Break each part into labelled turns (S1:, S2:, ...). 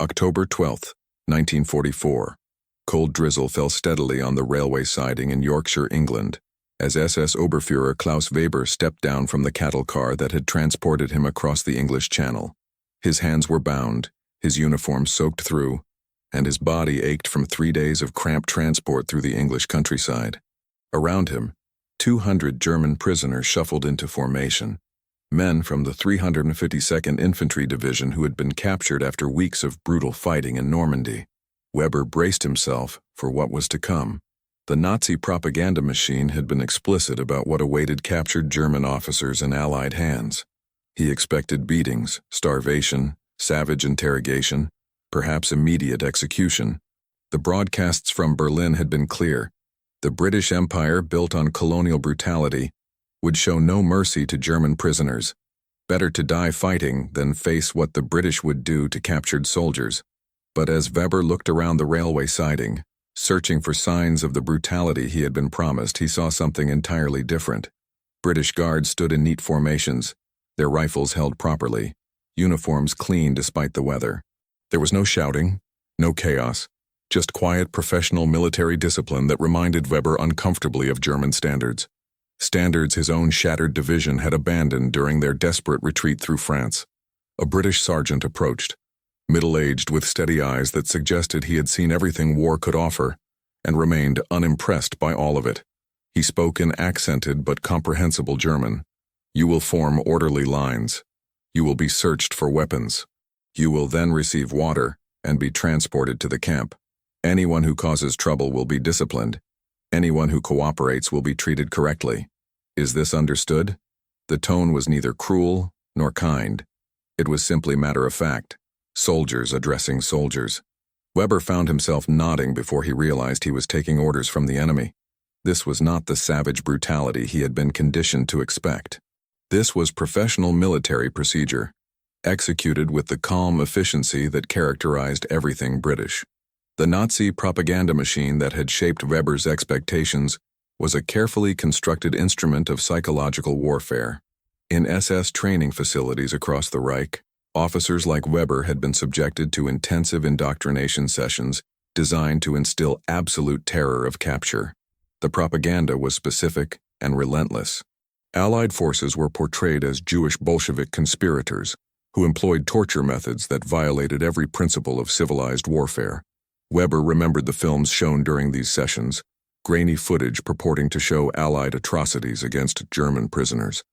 S1: October 12, 1944. Cold drizzle fell steadily on the railway siding in Yorkshire, England, as SS Oberfuhrer Klaus Weber stepped down from the cattle car that had transported him across the English Channel. His hands were bound, his uniform soaked through, and his body ached from 3 days of cramped transport through the English countryside. Around him, 200 German prisoners shuffled into formation. Men from the 352nd Infantry Division who had been captured after weeks of brutal fighting in Normandy. Weber braced himself for what was to come. The Nazi propaganda machine had been explicit about what awaited captured German officers in Allied hands. He expected beatings, starvation, savage interrogation, perhaps immediate execution. The broadcasts from Berlin had been clear. The British Empire, built on colonial brutality, would show no mercy to German prisoners. Better to die fighting than face what the British would do to captured soldiers. But as Weber looked around the railway siding, searching for signs of the brutality he had been promised, he saw something entirely different. British guards stood in neat formations, their rifles held properly, uniforms clean despite the weather. There was no shouting, no chaos, just quiet professional military discipline that reminded Weber uncomfortably of German standards. Standards his own shattered division had abandoned during their desperate retreat through France. A British sergeant approached, middle-aged with steady eyes that suggested he had seen everything war could offer, and remained unimpressed by all of it. He spoke in accented but comprehensible German. "You will form orderly lines. You will be searched for weapons. You will then receive water and be transported to the camp. Anyone who causes trouble will be disciplined. Anyone who cooperates will be treated correctly. Is this understood?" The tone was neither cruel nor kind. It was simply matter-of-fact. Soldiers addressing soldiers. Weber found himself nodding before he realized he was taking orders from the enemy. This was not the savage brutality he had been conditioned to expect. This was professional military procedure, executed with the calm efficiency that characterized everything British. The Nazi propaganda machine that had shaped Weber's expectations was a carefully constructed instrument of psychological warfare. In SS training facilities across the Reich, officers like Weber had been subjected to intensive indoctrination sessions designed to instill absolute terror of capture. The propaganda was specific and relentless. Allied forces were portrayed as Jewish Bolshevik conspirators who employed torture methods that violated every principle of civilized warfare. Weber remembered the films shown during these sessions, grainy footage purporting to show Allied atrocities against German prisoners.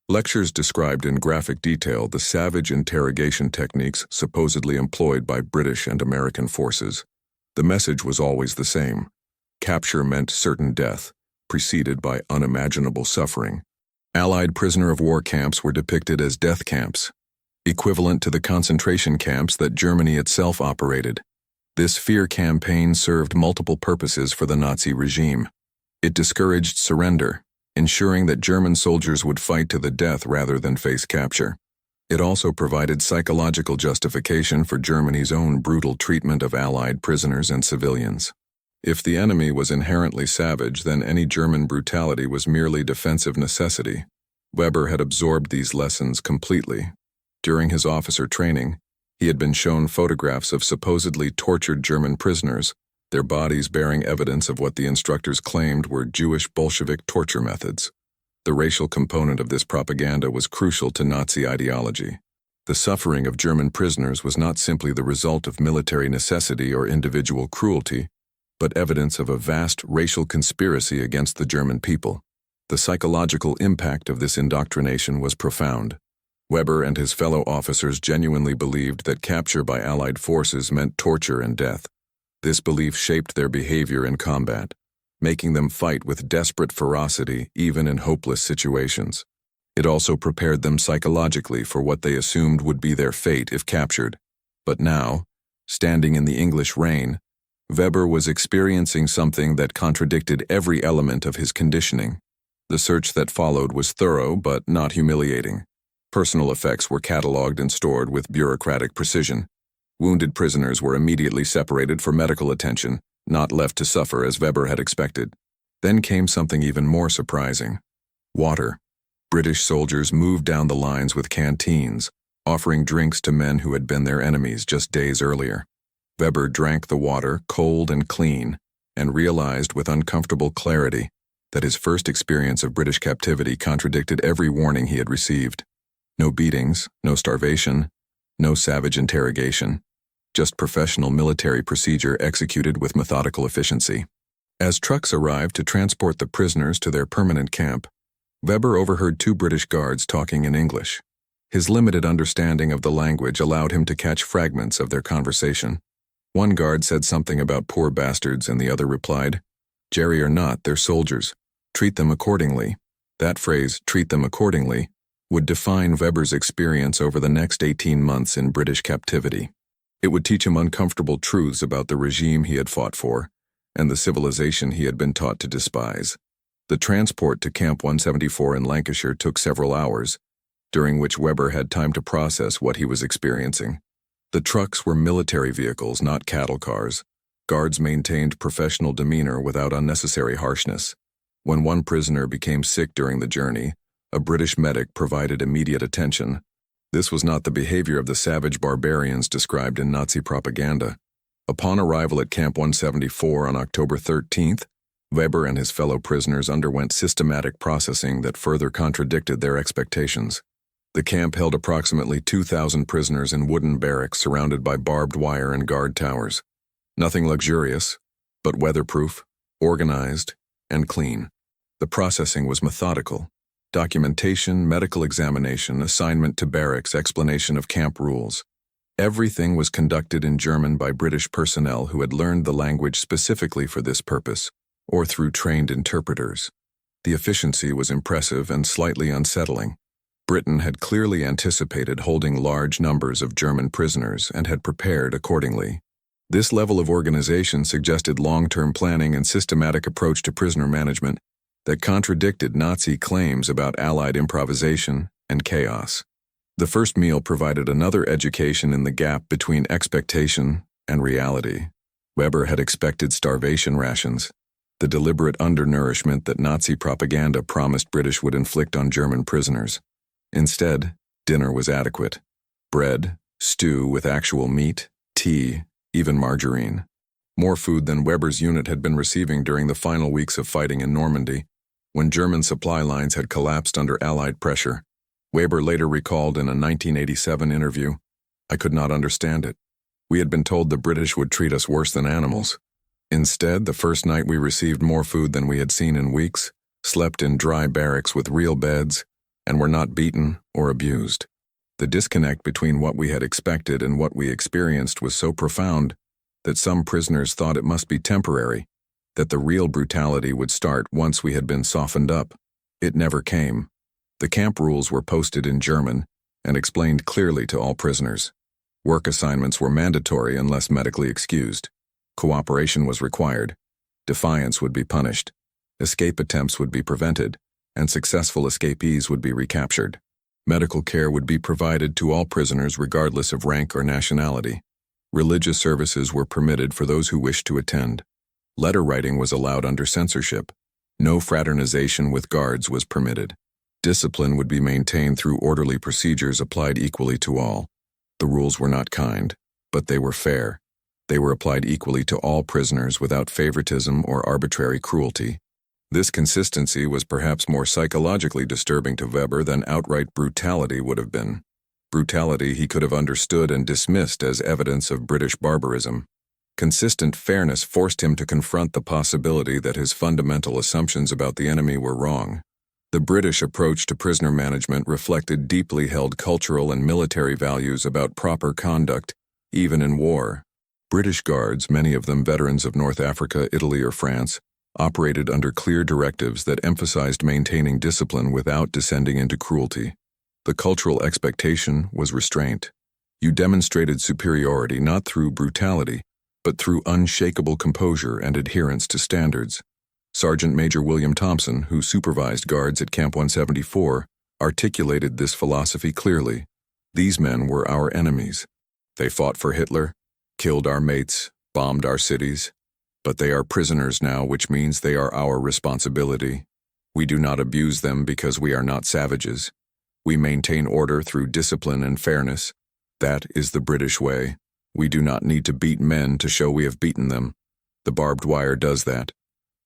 S1: Lectures described in graphic detail the savage interrogation techniques supposedly employed by British and American forces. The message was always the same. Capture meant certain death, preceded by unimaginable suffering. Allied prisoner of war camps were depicted as death camps, equivalent to the concentration camps that Germany itself operated. This fear campaign served multiple purposes for the Nazi regime. It discouraged surrender, ensuring that German soldiers would fight to the death rather than face capture. It also provided psychological justification for Germany's own brutal treatment of Allied prisoners and civilians. If the enemy was inherently savage, then any German brutality was merely defensive necessity. Weber had absorbed these lessons completely. During his officer training, he had been shown photographs of supposedly tortured German prisoners, their bodies bearing evidence of what the instructors claimed were Jewish Bolshevik torture methods. The racial component of this propaganda was crucial to Nazi ideology. The suffering of German prisoners was not simply the result of military necessity or individual cruelty, but evidence of a vast racial conspiracy against the German people. The psychological impact of this indoctrination was profound. Weber and his fellow officers genuinely believed that capture by Allied forces meant torture and death. This belief shaped their behavior in combat, making them fight with desperate ferocity even in hopeless situations. It also prepared them psychologically for what they assumed would be their fate if captured. But now, standing in the English rain, Weber was experiencing something that contradicted every element of his conditioning. The search that followed was thorough but not humiliating. Personal effects were catalogued and stored with bureaucratic precision. Wounded prisoners were immediately separated for medical attention, not left to suffer as Weber had expected. Then came something even more surprising. Water. British soldiers moved down the lines with canteens, offering drinks to men who had been their enemies just days earlier. Weber drank the water, cold and clean, and realized with uncomfortable clarity that his first experience of British captivity contradicted every warning he had received. No beatings, no starvation, no savage interrogation, just professional military procedure executed with methodical efficiency. As trucks arrived to transport the prisoners to their permanent camp, Weber overheard two British guards talking in English. His limited understanding of the language allowed him to catch fragments of their conversation. One guard said something about poor bastards and the other replied, "Jerry or not, they're soldiers. Treat them accordingly." That phrase, "treat them accordingly," would define Weber's experience over the next 18 months in British captivity. It would teach him uncomfortable truths about the regime he had fought for and the civilization he had been taught to despise. The transport to Camp 174 in Lancashire took several hours, during which Weber had time to process what he was experiencing. The trucks were military vehicles, not cattle cars. Guards maintained professional demeanor without unnecessary harshness. When one prisoner became sick during the journey, a British medic provided immediate attention. This was not the behavior of the savage barbarians described in Nazi propaganda. Upon arrival at Camp 174 on October 13th, Weber and his fellow prisoners underwent systematic processing that further contradicted their expectations. The camp held approximately 2,000 prisoners in wooden barracks surrounded by barbed wire and guard towers. Nothing luxurious, but weatherproof, organized, and clean. The processing was methodical. Documentation, medical examination, assignment to barracks, explanation of camp rules. Everything was conducted in German by British personnel who had learned the language specifically for this purpose, or through trained interpreters. The efficiency was impressive and slightly unsettling. Britain had clearly anticipated holding large numbers of German prisoners and had prepared accordingly. This level of organization suggested long-term planning and systematic approach to prisoner management that contradicted Nazi claims about Allied improvisation and chaos. The first meal provided another education in the gap between expectation and reality. Weber had expected starvation rations, the deliberate undernourishment that Nazi propaganda promised British would inflict on German prisoners. Instead, dinner was adequate. Bread, stew with actual meat, tea, even margarine. More food than Weber's unit had been receiving during the final weeks of fighting in Normandy, when German supply lines had collapsed under Allied pressure. Weber later recalled in a 1987 interview, "I could not understand it. We had been told the British would treat us worse than animals. Instead, the first night we received more food than we had seen in weeks, slept in dry barracks with real beds, and were not beaten or abused." The disconnect between what we had expected and what we experienced was so profound that some prisoners thought it must be temporary, that the real brutality would start once we had been softened up. It never came. The camp rules were posted in German and explained clearly to all prisoners. Work assignments were mandatory unless medically excused. Cooperation was required. Defiance would be punished. Escape attempts would be prevented, and successful escapees would be recaptured. Medical care would be provided to all prisoners regardless of rank or nationality. Religious services were permitted for those who wished to attend. Letter writing was allowed under censorship. No fraternization with guards was permitted. Discipline would be maintained through orderly procedures applied equally to all. The rules were not kind, but they were fair. They were applied equally to all prisoners without favoritism or arbitrary cruelty. This consistency was perhaps more psychologically disturbing to Weber than outright brutality would have been. Brutality he could have understood and dismissed as evidence of British barbarism. Consistent fairness forced him to confront the possibility that his fundamental assumptions about the enemy were wrong. The British approach to prisoner management reflected deeply held cultural and military values about proper conduct, even in war. British guards, many of them veterans of North Africa, Italy, or France, operated under clear directives that emphasized maintaining discipline without descending into cruelty. The cultural expectation was restraint. You demonstrated superiority not through brutality, but through unshakable composure and adherence to standards. Sergeant Major William Thompson, who supervised guards at Camp 174, articulated this philosophy clearly. These men were our enemies. They fought for Hitler, killed our mates, bombed our cities, but they are prisoners now, which means they are our responsibility. We do not abuse them because we are not savages. We maintain order through discipline and fairness. That is the British way. We do not need to beat men to show we have beaten them. The barbed wire does that.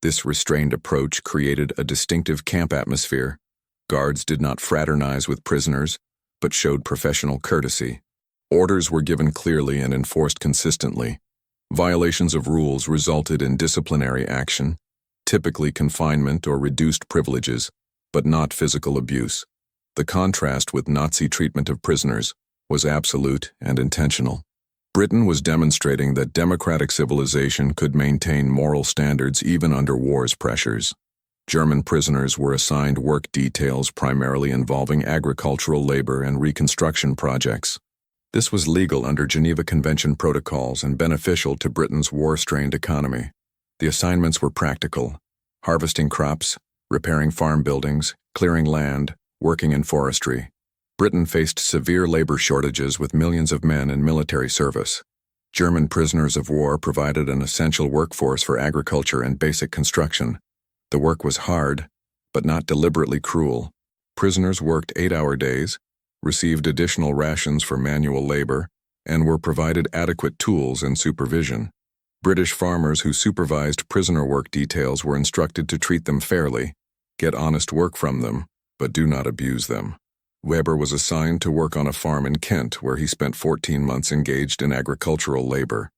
S1: This restrained approach created a distinctive camp atmosphere. Guards did not fraternize with prisoners, but showed professional courtesy. Orders were given clearly and enforced consistently. Violations of rules resulted in disciplinary action, typically confinement or reduced privileges, but not physical abuse. The contrast with Nazi treatment of prisoners was absolute and intentional. Britain was demonstrating that democratic civilization could maintain moral standards even under war's pressures. German prisoners were assigned work details primarily involving agricultural labor and reconstruction projects. This was legal under Geneva Convention protocols and beneficial to Britain's war-strained economy. The assignments were practical: harvesting crops, repairing farm buildings, clearing land, working in forestry. Britain faced severe labor shortages with millions of men in military service. German prisoners of war provided an essential workforce for agriculture and basic construction. The work was hard, but not deliberately cruel. Prisoners worked 8-hour days, received additional rations for manual labor, and were provided adequate tools and supervision. British farmers who supervised prisoner work details were instructed to treat them fairly, get honest work from them, but do not abuse them. Weber was assigned to work on a farm in Kent where he spent 14 months engaged in agricultural labor.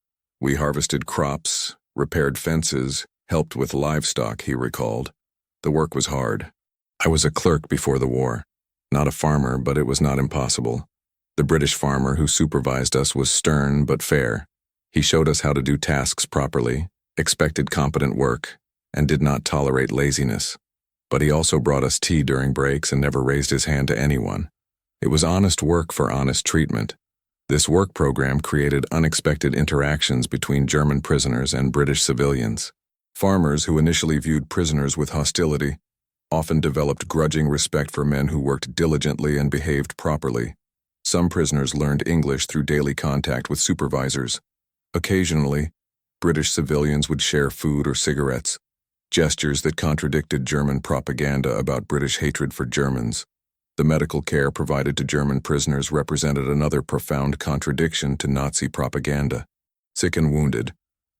S1: We harvested crops, repaired fences, helped with livestock, he recalled. The work was hard. I was a clerk before the war. Not a farmer, but it was not impossible. The British farmer who supervised us was stern but fair. He showed us how to do tasks properly, expected competent work, and did not tolerate laziness. But he also brought us tea during breaks and never raised his hand to anyone. It was honest work for honest treatment. This work program created unexpected interactions between German prisoners and British civilians. Farmers who initially viewed prisoners with hostility often developed grudging respect for men who worked diligently and behaved properly. Some prisoners learned English through daily contact with supervisors. Occasionally, British civilians would share food or cigarettes, gestures that contradicted German propaganda about British hatred for Germans. The medical care provided to German prisoners represented another profound contradiction to Nazi propaganda. Sick and wounded,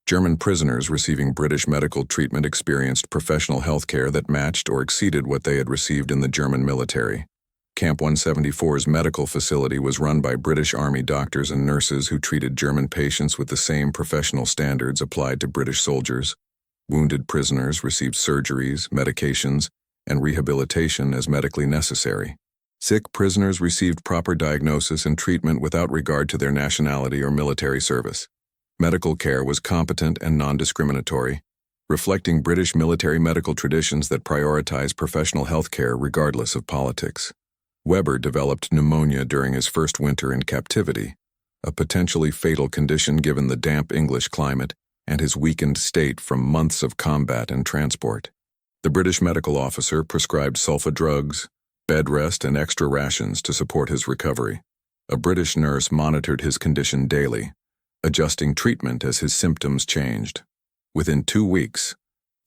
S1: German prisoners receiving British medical treatment experienced professional health care that matched or exceeded what they had received in the German military. Camp 174's medical facility was run by British Army doctors and nurses who treated German patients with the same professional standards applied to British soldiers. Wounded prisoners received surgeries, medications, and rehabilitation as medically necessary. Sick prisoners received proper diagnosis and treatment without regard to their nationality or military service. Medical care was competent and non-discriminatory, reflecting British military medical traditions that prioritize professional health care regardless of politics. Weber developed pneumonia during his first winter in captivity, a potentially fatal condition given the damp English climate and his weakened state from months of combat and transport. The British medical officer prescribed sulfa drugs, bed rest, and extra rations to support his recovery. A British nurse monitored his condition daily, adjusting treatment as his symptoms changed. Within 2 weeks,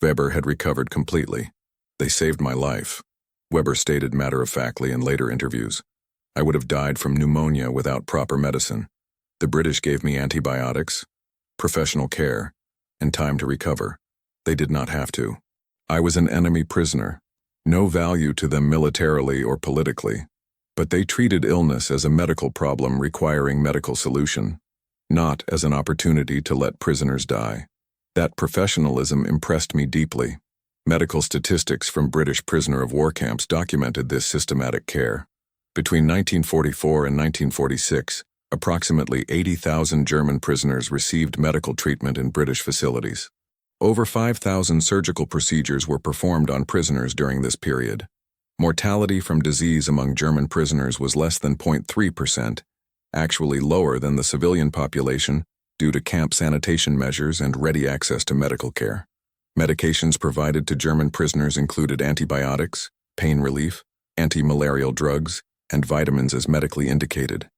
S1: Weber had recovered completely. "They saved my life," Weber stated matter-of-factly in later interviews. "I would have died from pneumonia without proper medicine. The British gave me antibiotics, professional care, and time to recover. They did not have to. I was an enemy prisoner, no value to them militarily or politically, but they treated illness as a medical problem requiring medical solution, not as an opportunity to let prisoners die. That professionalism impressed me deeply." Medical statistics from British prisoner of war camps documented this systematic care. Between 1944 and 1946, approximately 80,000 German prisoners received medical treatment in British facilities. Over 5,000 surgical procedures were performed on prisoners during this period. Mortality from disease among German prisoners was less than 0.3%, actually lower than the civilian population due to camp sanitation measures and ready access to medical care. Medications provided to German prisoners included antibiotics, pain relief, anti-malarial drugs, and vitamins as medically indicated.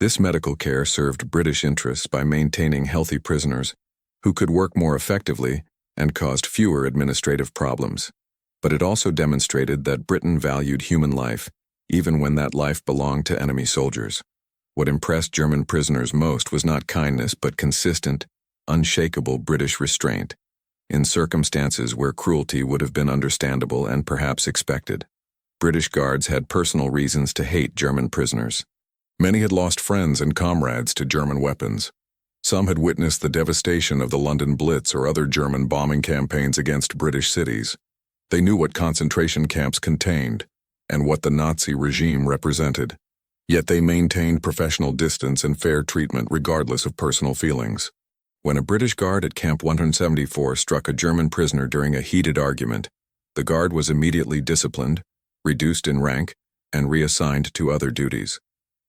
S1: This medical care served British interests by maintaining healthy prisoners who could work more effectively and caused fewer administrative problems. But it also demonstrated that Britain valued human life, even when that life belonged to enemy soldiers. What impressed German prisoners most was not kindness but consistent, unshakable British restraint, in circumstances where cruelty would have been understandable and perhaps expected. British guards had personal reasons to hate German prisoners. Many had lost friends and comrades to German weapons. Some had witnessed the devastation of the London Blitz or other German bombing campaigns against British cities. They knew what concentration camps contained and what the Nazi regime represented. Yet they maintained professional distance and fair treatment regardless of personal feelings. When a British guard at Camp 174 struck a German prisoner during a heated argument, the guard was immediately disciplined, reduced in rank, and reassigned to other duties.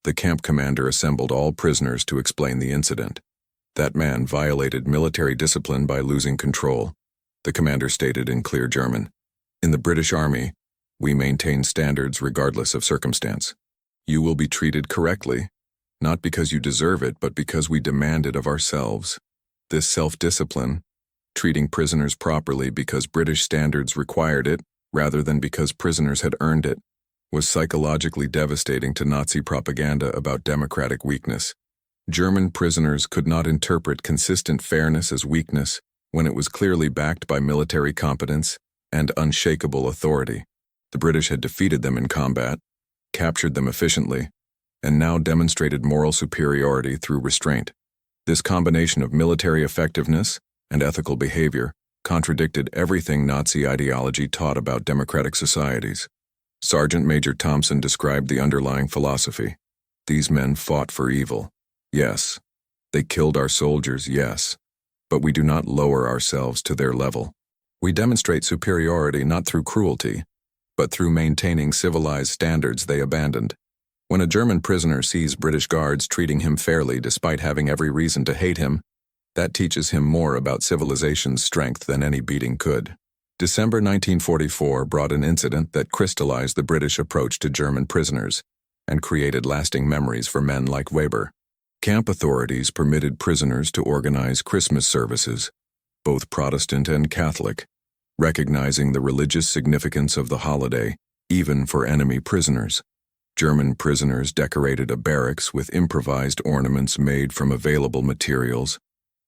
S1: The camp commander assembled all prisoners to explain the incident. That man violated military discipline by losing control, the commander stated in clear German. In the British Army, we maintain standards regardless of circumstance. You will be treated correctly, not because you deserve it, but because we demand it of ourselves. This self-discipline, treating prisoners properly because British standards required it, rather than because prisoners had earned it, was psychologically devastating to Nazi propaganda about democratic weakness. German prisoners could not interpret consistent fairness as weakness when it was clearly backed by military competence and unshakable authority. The British had defeated them in combat, captured them efficiently, and now demonstrated moral superiority through restraint. This combination of military effectiveness and ethical behavior contradicted everything Nazi ideology taught about democratic societies. Sergeant Major Thompson described the underlying philosophy. These men fought for evil. Yes. They killed our soldiers, yes. But we do not lower ourselves to their level. We demonstrate superiority not through cruelty, but through maintaining civilized standards they abandoned. When a German prisoner sees British guards treating him fairly despite having every reason to hate him, that teaches him more about civilization's strength than any beating could. December 1944 brought an incident that crystallized the British approach to German prisoners and created lasting memories for men like Weber. Camp authorities permitted prisoners to organize Christmas services, both Protestant and Catholic, recognizing the religious significance of the holiday, even for enemy prisoners. German prisoners decorated a barracks with improvised ornaments made from available materials,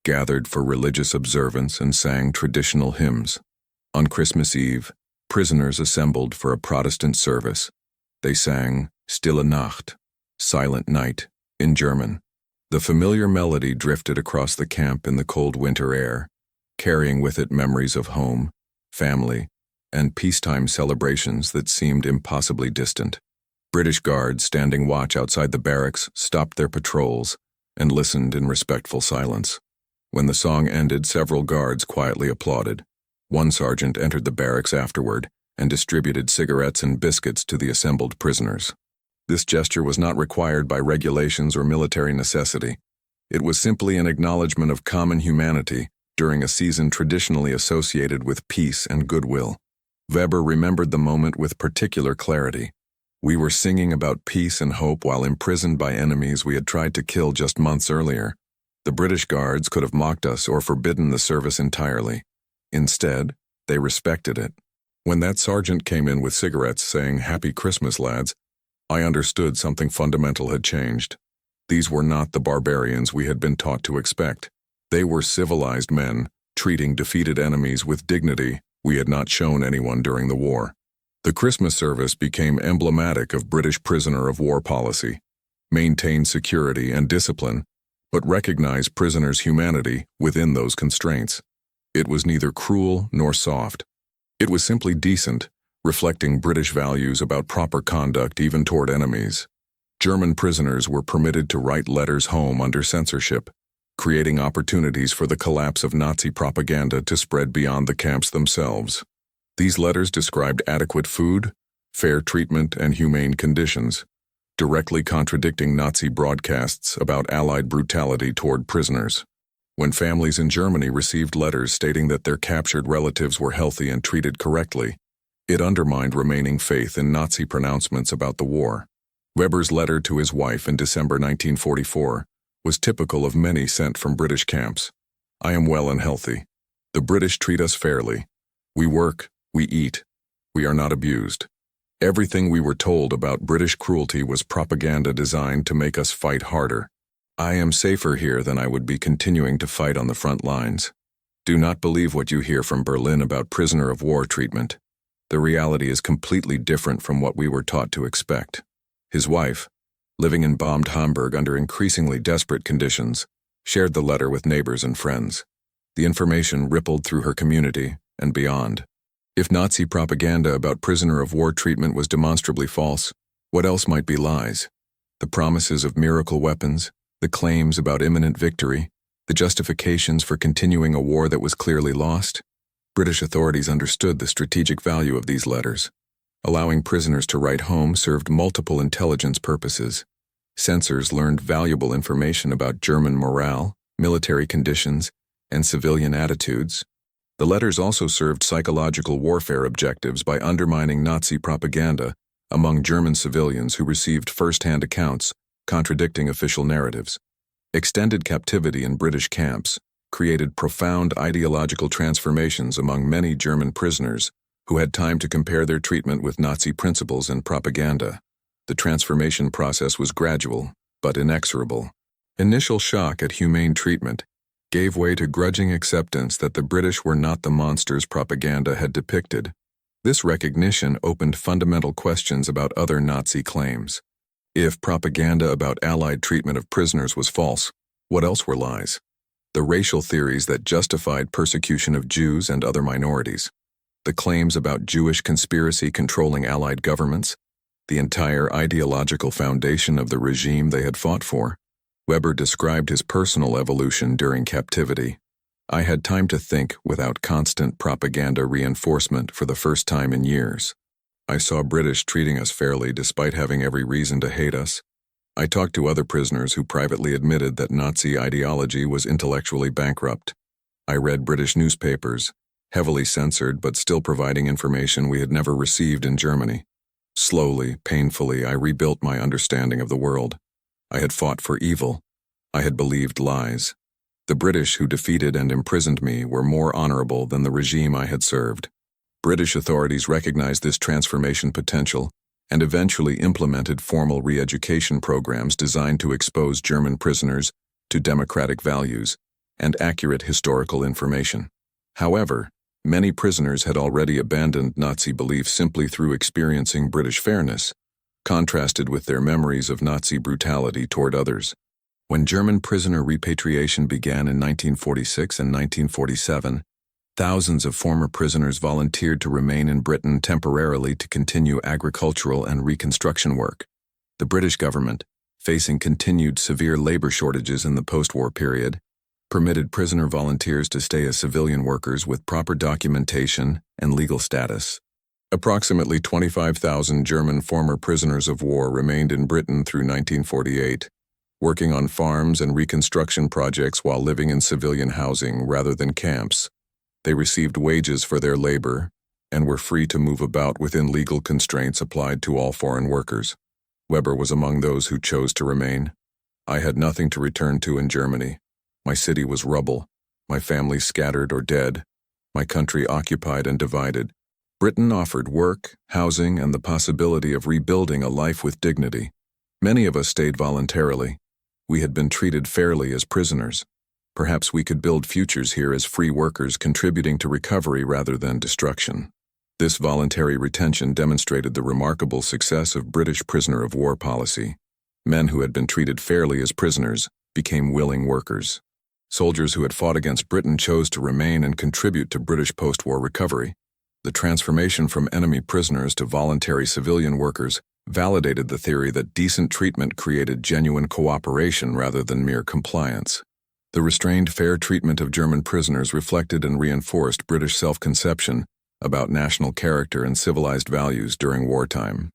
S1: gathered for religious observance, and sang traditional hymns. On Christmas Eve, prisoners assembled for a Protestant service. They sang Stille Nacht, Silent Night, in German. The familiar melody drifted across the camp in the cold winter air, carrying with it memories of home, family, and peacetime celebrations that seemed impossibly distant. British guards standing watch outside the barracks stopped their patrols and listened in respectful silence. When the song ended, several guards quietly applauded. One sergeant entered the barracks afterward and distributed cigarettes and biscuits to the assembled prisoners. This gesture was not required by regulations or military necessity. It was simply an acknowledgement of common humanity during a season traditionally associated with peace and goodwill. Weber remembered the moment with particular clarity. We were singing about peace and hope while imprisoned by enemies we had tried to kill just months earlier. The British guards could have mocked us or forbidden the service entirely. Instead, they respected it. When that sergeant came in with cigarettes saying, "Happy Christmas, lads," I understood something fundamental had changed. These were not the barbarians we had been taught to expect. They were civilized men, treating defeated enemies with dignity we had not shown anyone during the war. The Christmas service became emblematic of British prisoner of war policy. Maintain security and discipline, but recognize prisoners' humanity within those constraints. It was neither cruel nor soft. It was simply decent, reflecting British values about proper conduct even toward enemies. German prisoners were permitted to write letters home under censorship, creating opportunities for the collapse of Nazi propaganda to spread beyond the camps themselves. These letters described adequate food, fair treatment, and humane conditions, directly contradicting Nazi broadcasts about Allied brutality toward prisoners. When families in Germany received letters stating that their captured relatives were healthy and treated correctly, it undermined remaining faith in Nazi pronouncements about the war. Weber's letter to his wife in December 1944 was typical of many sent from British camps. "I am well and healthy. The British treat us fairly. We work, we eat. We are not abused. Everything we were told about British cruelty was propaganda designed to make us fight harder. I am safer here than I would be continuing to fight on the front lines. Do not believe what you hear from Berlin about prisoner of war treatment. The reality is completely different from what we were taught to expect. His wife, living in bombed Hamburg under increasingly desperate conditions, shared the letter with neighbors and friends. The information rippled through her community and beyond. If Nazi propaganda about prisoner of war treatment was demonstrably false, what else might be lies? The promises of miracle weapons, the claims about imminent victory, the justifications for continuing a war that was clearly lost? British authorities understood the strategic value of these letters. Allowing prisoners to write home served multiple intelligence purposes. Censors learned valuable information about German morale, military conditions, and civilian attitudes. The letters also served psychological warfare objectives by undermining Nazi propaganda among German civilians who received first-hand accounts contradicting official narratives. Extended captivity in British camps created profound ideological transformations among many German prisoners who had time to compare their treatment with Nazi principles and propaganda. The transformation process was gradual, but inexorable. Initial shock at humane treatment gave way to grudging acceptance that the British were not the monsters propaganda had depicted. This recognition opened fundamental questions about other Nazi claims. If propaganda about Allied treatment of prisoners was false, what else were lies? The racial theories that justified persecution of Jews and other minorities, the claims about Jewish conspiracy controlling Allied governments, the entire ideological foundation of the regime they had fought for. Weber described his personal evolution during captivity. I had time to think without constant propaganda reinforcement for the first time in years. I saw British treating us fairly despite having every reason to hate us. I talked to other prisoners who privately admitted that Nazi ideology was intellectually bankrupt. I read British newspapers, heavily censored but still providing information we had never received in Germany. Slowly, painfully, I rebuilt my understanding of the world. I had fought for evil. I had believed lies. The British who defeated and imprisoned me were more honorable than the regime I had served. British authorities recognized this transformation potential and eventually implemented formal re-education programs designed to expose German prisoners to democratic values and accurate historical information. However, many prisoners had already abandoned Nazi beliefs simply through experiencing British fairness, contrasted with their memories of Nazi brutality toward others. When German prisoner repatriation began in 1946 and 1947, thousands of former prisoners volunteered to remain in Britain temporarily to continue agricultural and reconstruction work. The British government, facing continued severe labor shortages in the post-war period, permitted prisoner volunteers to stay as civilian workers with proper documentation and legal status. Approximately 25,000 German former prisoners of war remained in Britain through 1948, working on farms and reconstruction projects while living in civilian housing rather than camps. They received wages for their labor and were free to move about within legal constraints applied to all foreign workers. Weber was among those who chose to remain. I had nothing to return to in Germany. My city was rubble, my family scattered or dead, my country occupied and divided. Britain offered work, housing, and the possibility of rebuilding a life with dignity. Many of us stayed voluntarily. We had been treated fairly as prisoners. Perhaps we could build futures here as free workers contributing to recovery rather than destruction. This voluntary retention demonstrated the remarkable success of British prisoner of war policy. Men who had been treated fairly as prisoners became willing workers. Soldiers who had fought against Britain chose to remain and contribute to British post-war recovery. The transformation from enemy prisoners to voluntary civilian workers validated the theory that decent treatment created genuine cooperation rather than mere compliance. The restrained, fair treatment of German prisoners reflected and reinforced British self-conception about national character and civilized values during wartime.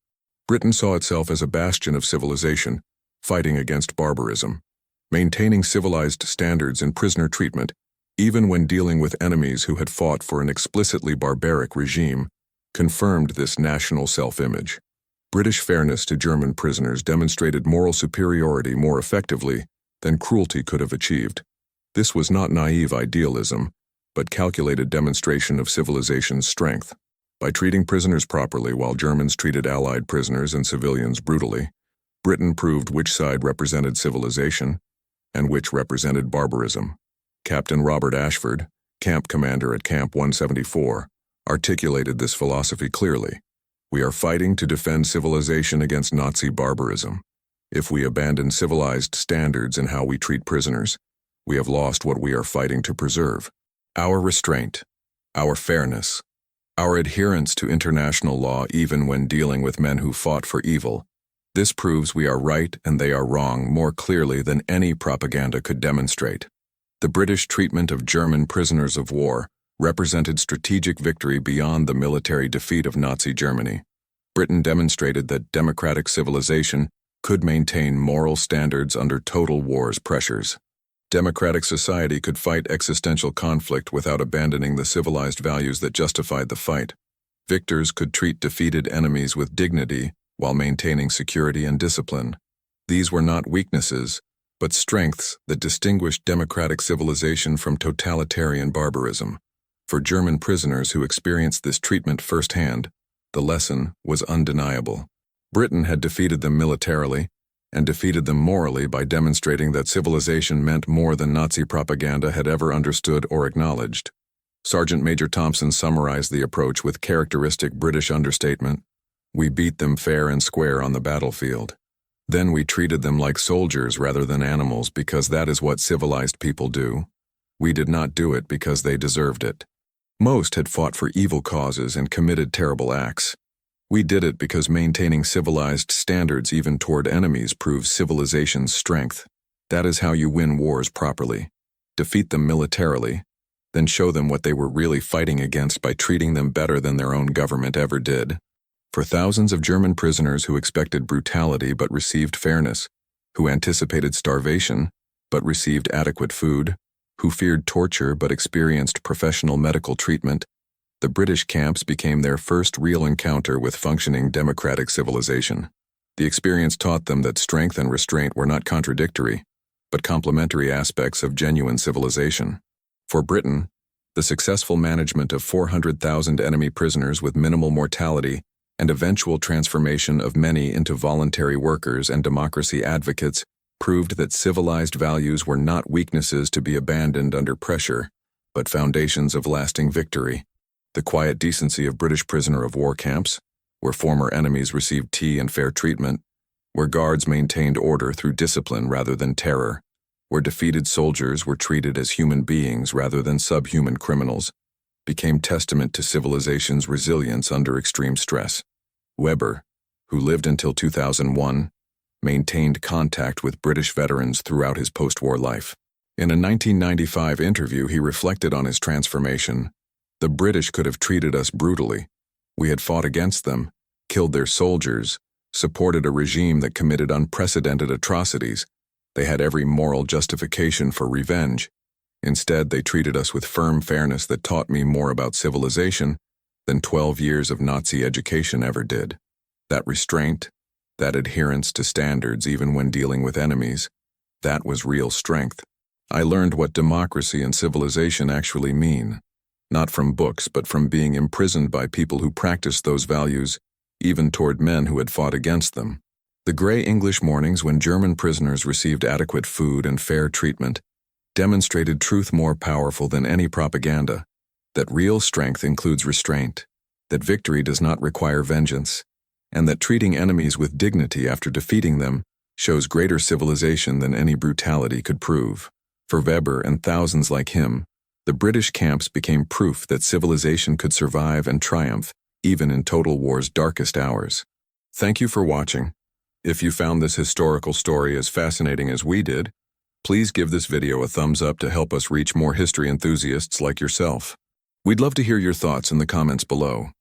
S1: Britain saw itself as a bastion of civilization, fighting against barbarism. Maintaining civilized standards in prisoner treatment, even when dealing with enemies who had fought for an explicitly barbaric regime, confirmed this national self-image. British fairness to German prisoners demonstrated moral superiority more effectively than cruelty could have achieved. This was not naive idealism, but calculated demonstration of civilization's strength. By treating prisoners properly while Germans treated Allied prisoners and civilians brutally, Britain proved which side represented civilization and which represented barbarism. Captain Robert Ashford, camp commander at Camp 174, articulated this philosophy clearly. We are fighting to defend civilization against Nazi barbarism. If we abandon civilized standards in how we treat prisoners, we have lost what we are fighting to preserve. Our restraint, our fairness, our adherence to international law even when dealing with men who fought for evil. This proves we are right and they are wrong more clearly than any propaganda could demonstrate. The British treatment of German prisoners of war represented strategic victory beyond the military defeat of Nazi Germany. Britain demonstrated that democratic civilization could maintain moral standards under total war's pressures. Democratic society could fight existential conflict without abandoning the civilized values that justified the fight. Victors could treat defeated enemies with dignity while maintaining security and discipline. These were not weaknesses, but strengths that distinguished democratic civilization from totalitarian barbarism. For German prisoners who experienced this treatment firsthand, the lesson was undeniable. Britain had defeated them militarily and defeated them morally by demonstrating that civilization meant more than Nazi propaganda had ever understood or acknowledged. Sergeant Major Thompson summarized the approach with characteristic British understatement. We beat them fair and square on the battlefield. Then we treated them like soldiers rather than animals because that is what civilized people do. We did not do it because they deserved it. Most had fought for evil causes and committed terrible acts. We did it because maintaining civilized standards even toward enemies proves civilization's strength. That is how you win wars properly. Defeat them militarily, then show them what they were really fighting against by treating them better than their own government ever did. For thousands of German prisoners who expected brutality but received fairness, who anticipated starvation but received adequate food, who feared torture but experienced professional medical treatment, the British camps became their first real encounter with functioning democratic civilization. The experience taught them that strength and restraint were not contradictory, but complementary aspects of genuine civilization. For Britain, the successful management of 400,000 enemy prisoners with minimal mortality and eventual transformation of many into voluntary workers and democracy advocates proved that civilized values were not weaknesses to be abandoned under pressure, but foundations of lasting victory. The quiet decency of British prisoner of war camps, where former enemies received tea and fair treatment, where guards maintained order through discipline rather than terror, where defeated soldiers were treated as human beings rather than subhuman criminals, became testament to civilization's resilience under extreme stress. Weber, who lived until 2001, maintained contact with British veterans throughout his post-war life. In a 1995 interview, he reflected on his transformation. The British could have treated us brutally. We had fought against them, killed their soldiers, supported a regime that committed unprecedented atrocities. They had every moral justification for revenge. Instead, they treated us with firm fairness that taught me more about civilization than 12 years of Nazi education ever did. That restraint, that adherence to standards even when dealing with enemies, that was real strength. I learned what democracy and civilization actually mean, not from books but from being imprisoned by people who practiced those values, even toward men who had fought against them. The gray English mornings when German prisoners received adequate food and fair treatment demonstrated truth more powerful than any propaganda, that real strength includes restraint, that victory does not require vengeance, and that treating enemies with dignity after defeating them shows greater civilization than any brutality could prove. For Weber and thousands like him, the British camps became proof that civilization could survive and triumph even in total war's darkest hours. Thank you for watching. If you found this historical story as fascinating as we did, please give this video a thumbs up to help us reach more history enthusiasts like yourself. We'd love to hear your thoughts in the comments below.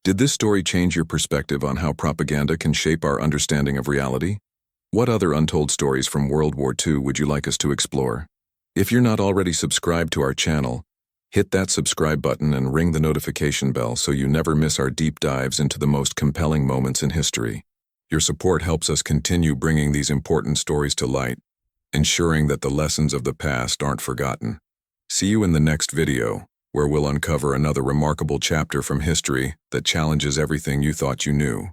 S1: Did this story change your perspective on how propaganda can shape our understanding of reality? What other untold stories from World War II would you like us to explore? If you're not already subscribed to our channel, hit that subscribe button and ring the notification bell so you never miss our deep dives into the most compelling moments in history. Your support helps us continue bringing these important stories to light, ensuring that the lessons of the past aren't forgotten. See you in the next video. where we'll uncover another remarkable chapter from history that challenges everything you thought you knew.